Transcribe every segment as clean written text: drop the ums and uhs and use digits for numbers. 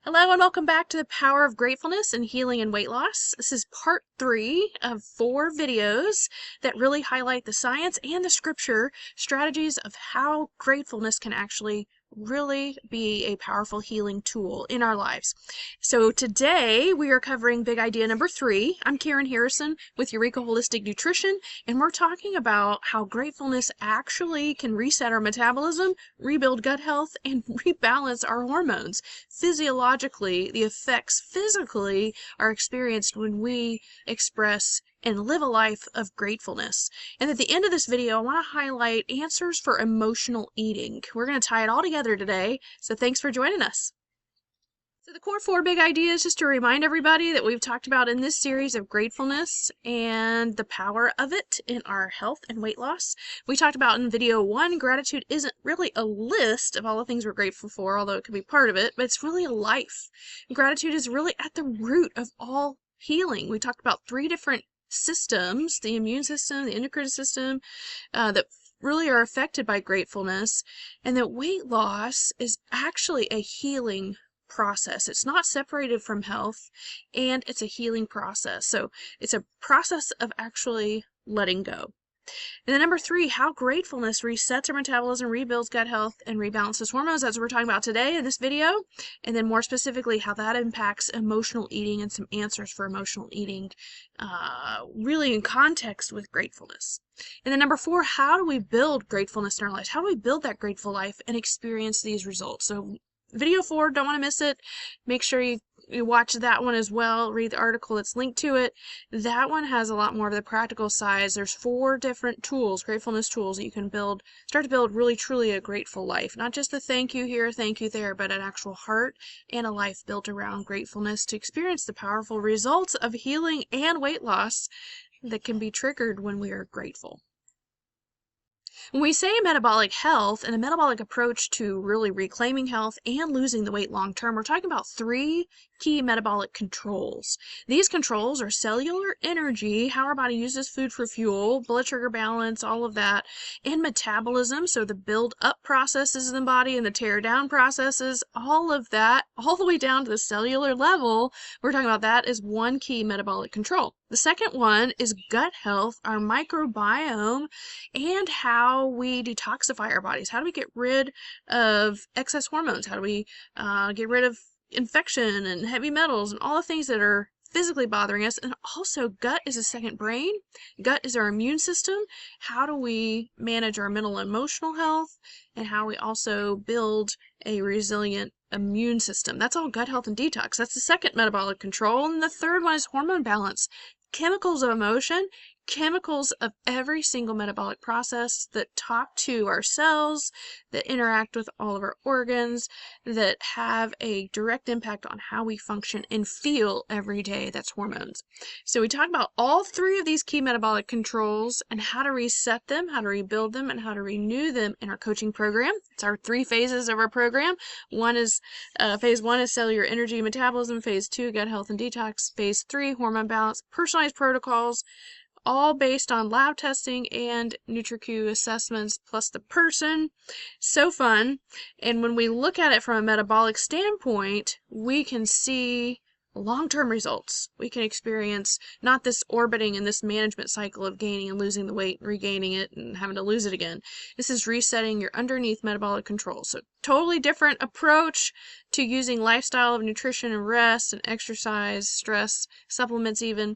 Hello and welcome back to the Power of Gratefulness and Healing and Weight Loss. This is part 3 of 4 videos that really highlight the science and the scripture strategies of how gratefulness can actually really be a powerful healing tool in our lives. So today we are covering big idea number 3. I'm Karen Harrison with Eureka Holistic Nutrition, and we're talking about how gratefulness actually can reset our metabolism, rebuild gut health, and rebalance our hormones. Physiologically, the effects physically are experienced when we express and live a life of gratefulness. And at the end of this video, I want to highlight answers for emotional eating. We're going to tie it all together today, so thanks for joining us. So the core 4 big ideas, just to remind everybody that we've talked about in this series of gratefulness and the power of it in our health and weight loss. We talked about in video 1, gratitude isn't really a list of all the things we're grateful for, although it can be part of it, but it's really a life. Gratitude is really at the root of all healing. We talked about 3 different systems, the immune system, the endocrine system, that really are affected by gratefulness, and that weight loss is actually a healing process. It's not separated from health, and it's a healing process. So it's a process of actually letting go. And then number 3, how gratefulness resets our metabolism, rebuilds gut health, and rebalances hormones. That's what we're talking about today in this video. And then more specifically, how that impacts emotional eating and some answers for emotional eating, really in context with gratefulness. And then number 4, how do we build gratefulness in our lives? How do we build that grateful life and experience these results? So video 4, don't want to miss it. Make sure you watch that one as well. Read the article that's linked to it. That one has a lot more of the practical sides. There's 4 different tools, gratefulness tools, that you can start to build really truly a grateful life. Not just a thank you here, thank you there, but an actual heart and a life built around gratefulness to experience the powerful results of healing and weight loss that can be triggered when we are grateful. When we say metabolic health and a metabolic approach to really reclaiming health and losing the weight long term, we're talking about 3 key metabolic controls. These controls are cellular energy, how our body uses food for fuel, blood sugar balance, all of that, and metabolism, so the build up processes in the body and the tear down processes, all of that, all the way down to the cellular level. We're talking about that as one key metabolic control. The second one is gut health, our microbiome, and how we detoxify our bodies. How do we get rid of excess hormones? How do we get rid of infection and heavy metals and all the things that are physically bothering us? And also, gut is a second brain. Gut is our immune system. How do we manage our mental and emotional health, and how we also build a resilient immune system? That's all gut health and detox. That's the second metabolic control. And the third one is hormone balance. Chemicals of emotion, chemicals of every single metabolic process that talk to our cells, that interact with all of our organs, that have a direct impact on how we function and feel every day. That's hormones. So we talk about all 3 of these key metabolic controls and how to reset them, how to rebuild them, and how to renew them in our coaching program. It's our 3 phases of our program. Phase 1 is cellular energy and metabolism. Phase 2, gut health and detox. Phase 3, hormone balance. Personalized protocols, all based on lab testing and NutriQ assessments, plus the person. So fun. And when we look at it from a metabolic standpoint, we can see long-term results. We can experience not this orbiting and this management cycle of gaining and losing the weight, regaining it, and having to lose it again. This is resetting your underneath metabolic control. So totally different approach to using lifestyle of nutrition and rest and exercise, stress, supplements even,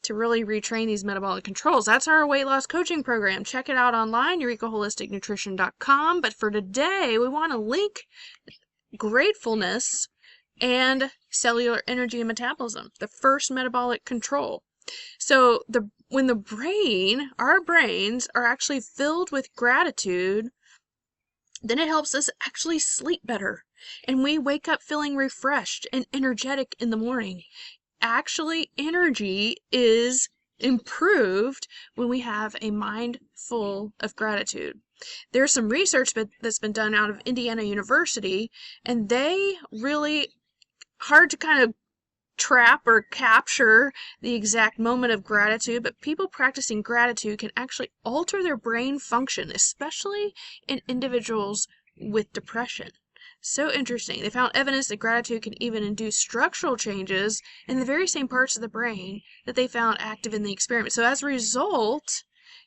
to really retrain these metabolic controls. That's our weight loss coaching program. Check it out online, eurekaholisticnutrition.com. But for today, we want to link gratefulness and cellular energy and metabolism, the first metabolic control. So when our brains are actually filled with gratitude, then it helps us actually sleep better. And we wake up feeling refreshed and energetic in the morning. Actually, energy is improved when we have a mind full of gratitude. There's some research that's been done out of Indiana University, and they really hard to kind of trap or capture the exact moment of gratitude, but people practicing gratitude can actually alter their brain function, especially in individuals with depression. So interesting. They found evidence that gratitude can even induce structural changes in the very same parts of the brain that they found active in the experiment. So as a result,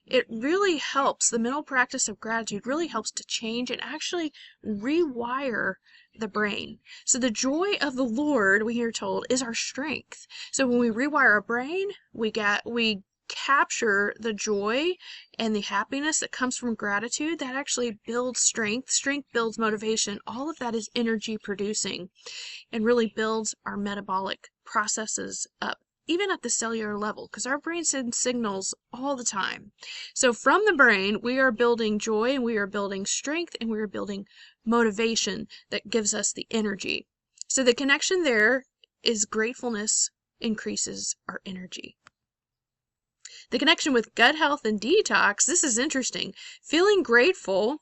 it really helps, the mental practice of gratitude really helps to change and actually rewire the brain. So the joy of the Lord, we are told, is our strength. So when we rewire our brain, we capture the joy and the happiness that comes from gratitude. That actually builds strength. Strength builds motivation. All of that is energy producing and really builds our metabolic processes up, even at the cellular level, because our brain sends signals all the time. So from the brain, we are building joy, and we are building strength, and we are building motivation that gives us the energy. So the connection there is gratefulness increases our energy. The connection with gut health and detox, this is interesting. Feeling grateful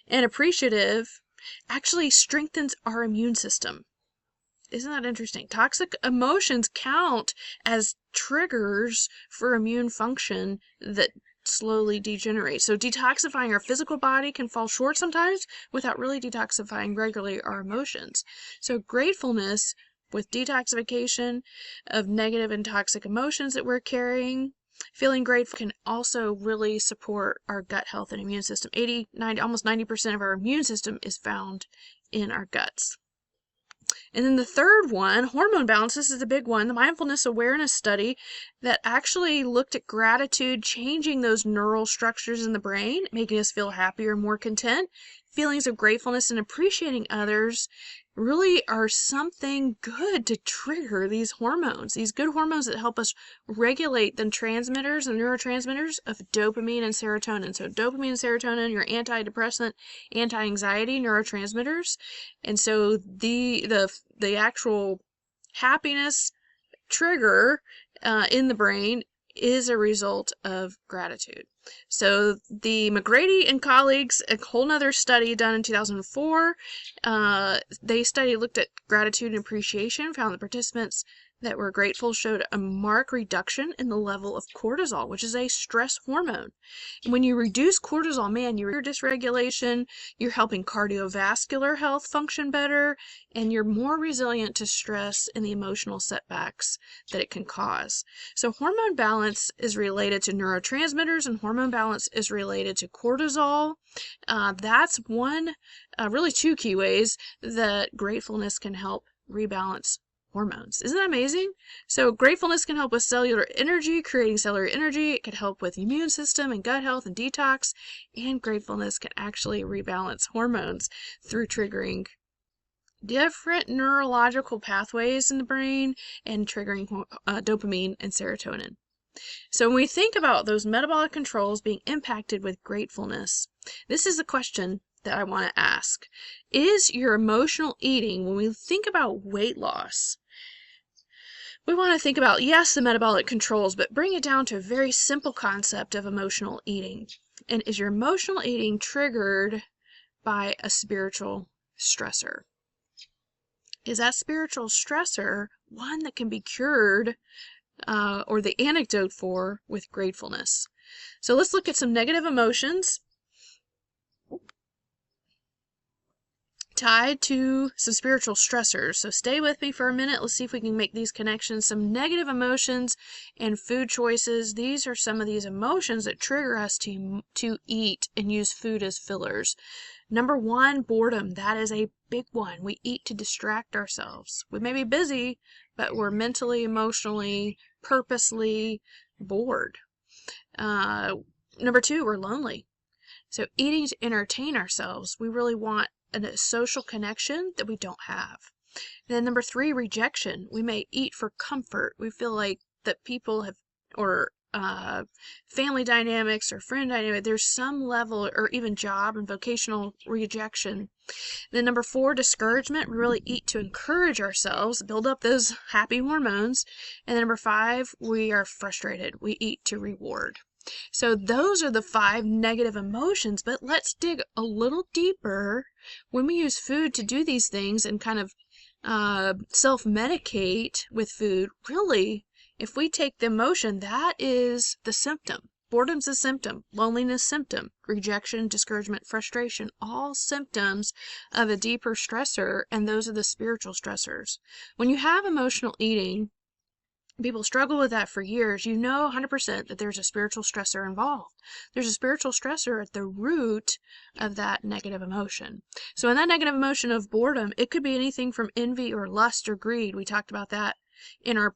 and appreciative actually strengthens our immune system. Isn't that interesting? Toxic emotions count as triggers for immune function that slowly degenerate. So detoxifying our physical body can fall short sometimes without really detoxifying regularly our emotions. So gratefulness with detoxification of negative and toxic emotions that we're carrying, feeling grateful can also really support our gut health and immune system. 80, 90, almost 90% of our immune system is found in our guts. And then the third one, hormone balance, this is the big one, the mindfulness awareness study that actually looked at gratitude, changing those neural structures in the brain, making us feel happier, more content. Feelings of gratefulness and appreciating others really are something good to trigger these hormones, these good hormones that help us regulate the transmitters and neurotransmitters of dopamine and serotonin. So dopamine and serotonin, your antidepressant, anti-anxiety neurotransmitters. And so the actual happiness trigger in the brain is a result of gratitude. So the McGrady and colleagues, a whole nother study done in 2004, they looked at gratitude and appreciation, found that participants that were grateful showed a marked reduction in the level of cortisol, which is a stress hormone. And when you reduce cortisol, man, your dysregulation, you're helping cardiovascular health function better, and you're more resilient to stress and the emotional setbacks that it can cause. So hormone balance is related to neurotransmitters, and hormone balance is related to cortisol. That's really two key ways that gratefulness can help rebalance hormones. Isn't that amazing? So gratefulness can help with cellular energy, creating cellular energy. It can help with immune system and gut health and detox. And gratefulness can actually rebalance hormones through triggering different neurological pathways in the brain and triggering dopamine and serotonin. So when we think about those metabolic controls being impacted with gratefulness, this is the question that I want to ask. Is your emotional eating, when we think about weight loss, we want to think about, yes, the metabolic controls, but bring it down to a very simple concept of emotional eating. And is your emotional eating triggered by a spiritual stressor? Is that spiritual stressor one that can be cured, or the antidote for, with gratefulness? So let's look at some negative emotions tied to some spiritual stressors. So stay with me for a minute. Let's see if we can make these connections. Some negative emotions and food choices. These are some of these emotions that trigger us to eat and use food as fillers. Number one, boredom. That is a big one. We eat to distract ourselves. We may be busy, but we're mentally, emotionally, purposely bored. Number two, we're lonely. So eating to entertain ourselves. We really want a social connection that we don't have. Then number three, rejection. We may eat for comfort. We feel like that people have, or family dynamics or friend dynamic, there's some level, or even job and vocational rejection. Then number four, discouragement. We really eat to encourage ourselves, build up those happy hormones. And then number five, we are frustrated. We eat to reward. So those are the 5 negative emotions, but let's dig a little deeper. When we use food to do these things and kind of self-medicate with food, really, if we take the emotion, that is the symptom. Boredom's a symptom, loneliness symptom, rejection, discouragement, frustration, all symptoms of a deeper stressor, and those are the spiritual stressors. When you have emotional eating, people struggle with that for years. You know 100% that there's a spiritual stressor involved. There's a spiritual stressor at the root of that negative emotion. So in that negative emotion of boredom, it could be anything from envy or lust or greed. We talked about that in our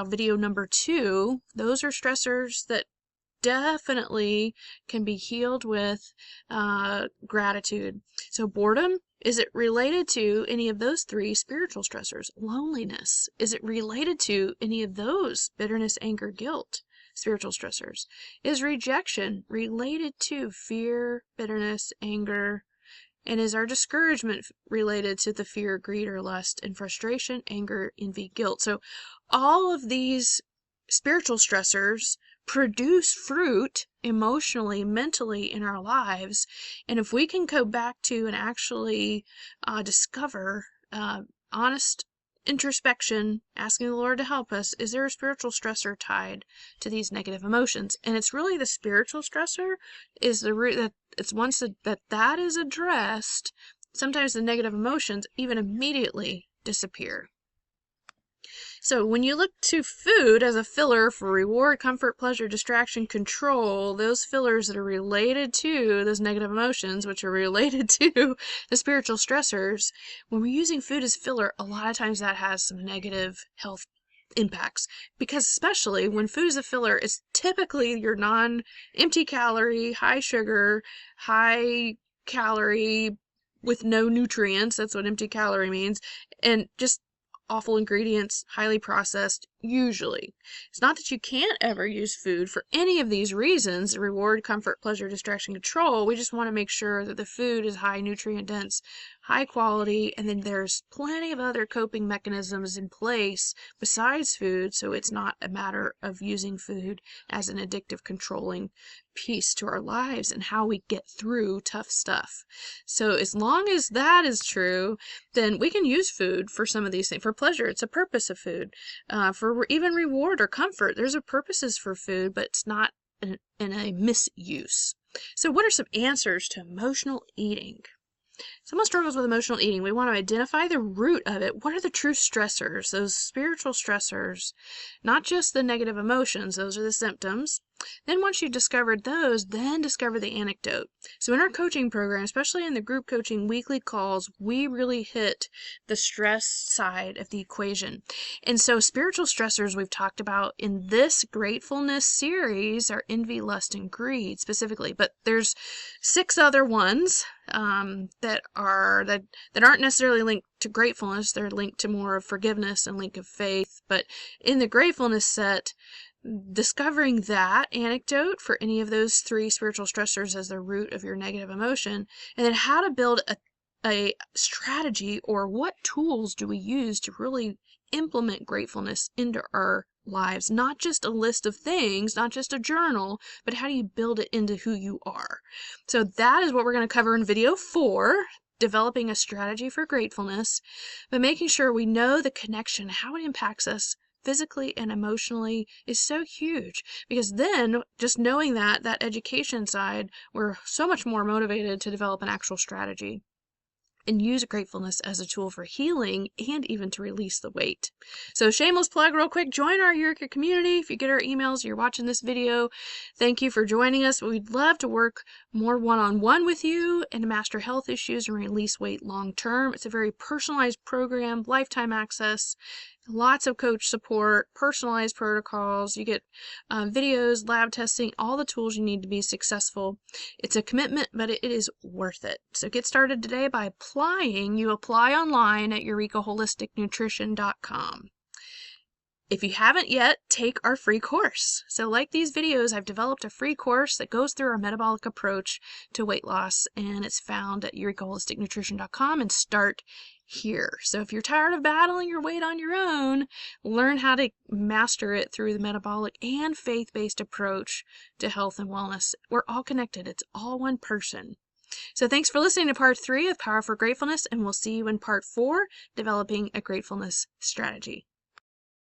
video number 2. Those are stressors that definitely can be healed with gratitude. So boredom, is it related to any of those 3 spiritual stressors? Loneliness, is it related to any of those? Bitterness, anger, guilt, spiritual stressors. Is rejection related to fear, bitterness, anger? And is our discouragement related to the fear, greed, or lust, and frustration, anger, envy, guilt? So all of these spiritual stressors produce fruit emotionally, mentally in our lives. And if we can go back to and actually discover honest introspection, asking the Lord to help us, is there a spiritual stressor tied to these negative emotions? And it's really the spiritual stressor is the root. That it's once that is addressed, sometimes the negative emotions even immediately disappear. So when you look to food as a filler for reward, comfort, pleasure, distraction, control, those fillers that are related to those negative emotions, which are related to the spiritual stressors, when we're using food as filler, a lot of times that has some negative health impacts, because especially when food is a filler, it's typically your non-empty calorie, high sugar, high calorie with no nutrients. That's what empty calorie means. And just awful ingredients, highly processed, usually. It's not that you can't ever use food for any of these reasons, reward, comfort, pleasure, distraction, control. We just want to make sure that the food is high nutrient dense, high quality, and then there's plenty of other coping mechanisms in place besides food, so it's not a matter of using food as an addictive controlling piece to our lives and how we get through tough stuff. So as long as that is true, then we can use food for some of these things. For pleasure, it's a purpose of food. For even reward or comfort, there's a purposes for food, but it's not in a misuse. So what are some answers to emotional eating? Someone struggles with emotional eating. We want to identify the root of it. What are the true stressors, those spiritual stressors, not just the negative emotions, those are the symptoms. Then once you've discovered those, then discover the antidote. So in our coaching program, especially in the group coaching weekly calls, we really hit the stress side of the equation. And so spiritual stressors we've talked about in this gratefulness series are envy, lust, and greed specifically, but there's 6 other ones that aren't necessarily linked to gratefulness. They're linked to more of forgiveness and link of faith. But in the gratefulness set, discovering that antidote for any of those 3 spiritual stressors as the root of your negative emotion, and then how to build a strategy, or what tools do we use to really implement gratefulness into our lives. Not just a list of things, not just a journal, but how do you build it into who you are? So that is what we're going to cover in video 4, developing a strategy for gratefulness, but making sure we know the connection, how it impacts us physically and emotionally is so huge, because then just knowing that education side, we're so much more motivated to develop an actual strategy and use gratefulness as a tool for healing and even to release the weight. So shameless plug real quick, join our Eureka community. If you get our emails, you're watching this video, thank you for joining us. We'd love to work more one-on-one with you and to master health issues and release weight long-term. It's a very personalized program, lifetime access, lots of coach support, personalized protocols. You get videos, lab testing, all the tools you need to be successful. It's a commitment, but it is worth it. So get started today by applying. You apply online at eurekaholisticnutrition.com. If you haven't yet, take our free course. So like these videos, I've developed a free course that goes through our metabolic approach to weight loss, and it's found at eurekaholisticnutrition.com, and start here. So if you're tired of battling your weight on your own, learn how to master it through the metabolic and faith-based approach to health and wellness. We're all connected. It's all one person. So thanks for listening to part 3 of Power for Gratefulness, and we'll see you in part 4, developing a gratefulness strategy.